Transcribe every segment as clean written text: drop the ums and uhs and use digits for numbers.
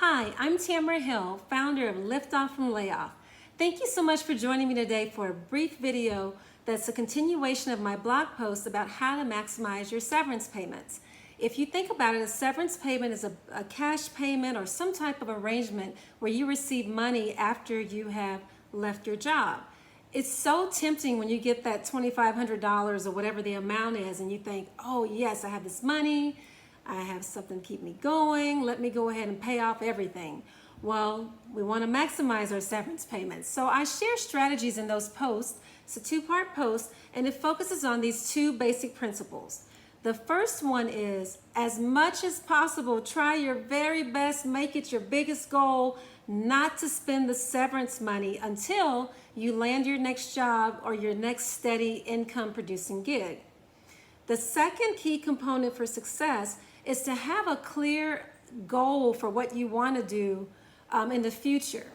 Hi, I'm Tamara Hill, founder of Lift Off from Layoff. Thank you so much for joining me today for a brief video that's a continuation of my blog post about how to maximize your severance payments. If you think about it, a severance payment is a cash payment or some type of arrangement where you receive money after you have left your job. It's so tempting when you get that $2,500 or whatever the amount is and you think, oh yes, I have this money, I have something to keep me going, let me go ahead and pay off everything. Well, we want to maximize our severance payments. So I share strategies in those posts. It's a two-part post and it focuses on these two basic principles. The first one is, as much as possible, try your very best, make it your biggest goal not to spend the severance money until you land your next job or your next steady income producing gig. The second key component for success is to have a clear goal for what you want to do in the future.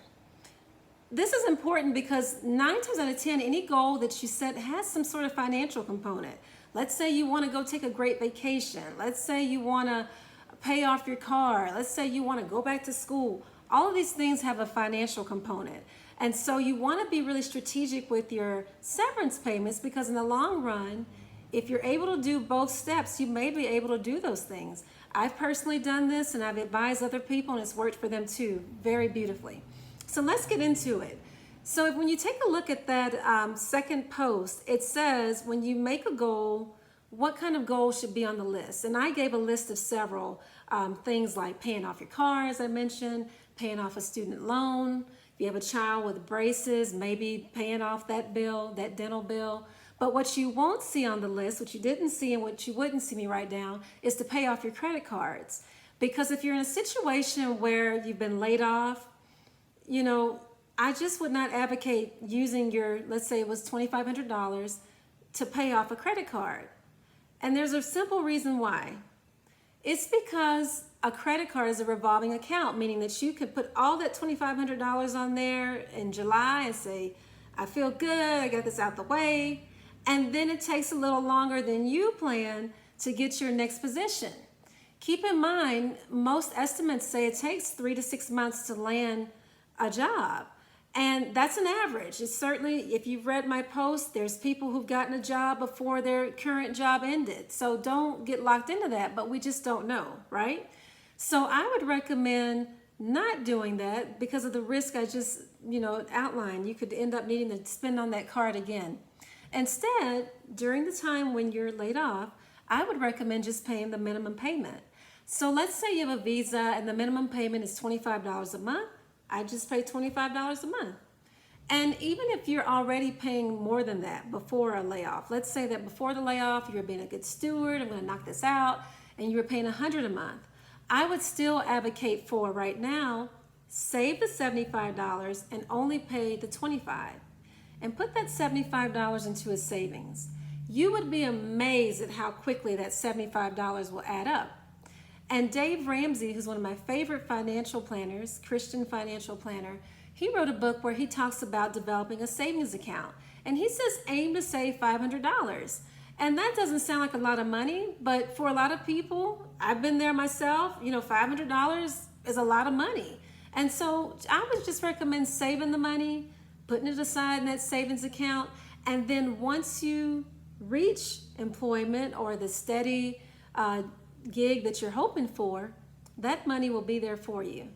This is important because 9 times out of 10, any goal that you set has some sort of financial component. Let's say you want to go take a great vacation. Let's say you want to pay off your car. Let's say you want to go back to school. All of these things have a financial component. And so you want to be really strategic with your severance payments because in the long run, if you're able to do both steps, you may be able to do those things. I've personally done this and I've advised other people and it's worked for them too, very beautifully. So let's get into it. So when you take a look at that second post, it says when you make a goal, what kind of goal should be on the list? And I gave a list of several things like paying off your car, as I mentioned, paying off a student loan. If you have a child with braces, maybe paying off that bill, that dental bill. But what you won't see on the list, what you didn't see and what you wouldn't see me write down, is to pay off your credit cards. Because if you're in a situation where you've been laid off, you know, I just would not advocate using your, let's say it was $2,500 to pay off a credit card. And there's a simple reason why. It's because a credit card is a revolving account, meaning that you could put all that $2,500 on there in July and say, I feel good, I got this out the way. And then it takes a little longer than you plan to get your next position. Keep in mind, most estimates say it takes 3 to 6 months to land a job. And that's an average. It's certainly, if you've read my post, there's people who've gotten a job before their current job ended. So don't get locked into that, but we just don't know, right? So I would recommend not doing that because of the risk I just, outlined. You could end up needing to spend on that card again. Instead, during the time when you're laid off, I would recommend just paying the minimum payment. So let's say you have a visa and the minimum payment is $25 a month. I just pay $25 a month. And even if you're already paying more than that before a layoff, let's say that before the layoff, you're being a good steward, I'm gonna knock this out, and you were paying $100 a month, I would still advocate for right now, save the $75 and only pay the $25. And put that $75 into a savings. You would be amazed at how quickly that $75 will add up. And Dave Ramsey, who's one of my favorite financial planners, Christian financial planner, he wrote a book where he talks about developing a savings account. And he says aim to save $500. And that doesn't sound like a lot of money, but for a lot of people, I've been there myself, $500 is a lot of money. And so I would just recommend saving the money, putting it aside in that savings account, and then once you reach employment or the steady gig that you're hoping for, that money will be there for you.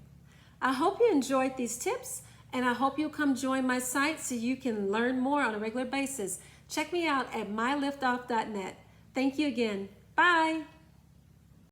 I hope you enjoyed these tips, and I hope you'll come join my site so you can learn more on a regular basis. Check me out at myliftoff.net. Thank you again. Bye.